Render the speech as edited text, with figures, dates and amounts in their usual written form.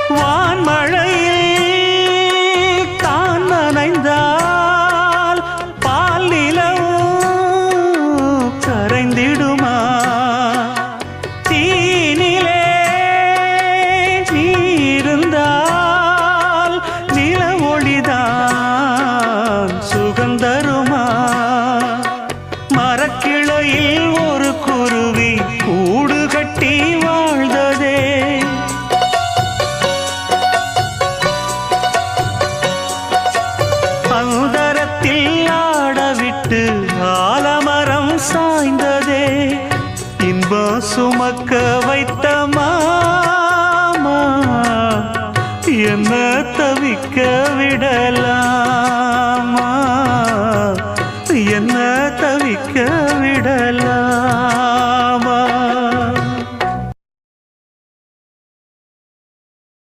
வான்மழையில் தான் நனைந்தால் பால் நிலவும் கரைந்திடுமா? தீனிலே நீருந்தால் நில ஒளிதான் சுகந்தருமா? மரக்கிளையில் ஒரு குருவி கூடு கட்டி வாழ்ந்ததே. அந்தரத்தில் ஆடவிட்டு ஆலமரம் சாய்ந்ததே. இன்பம் சுமக்க வைத்த மாமா என்ன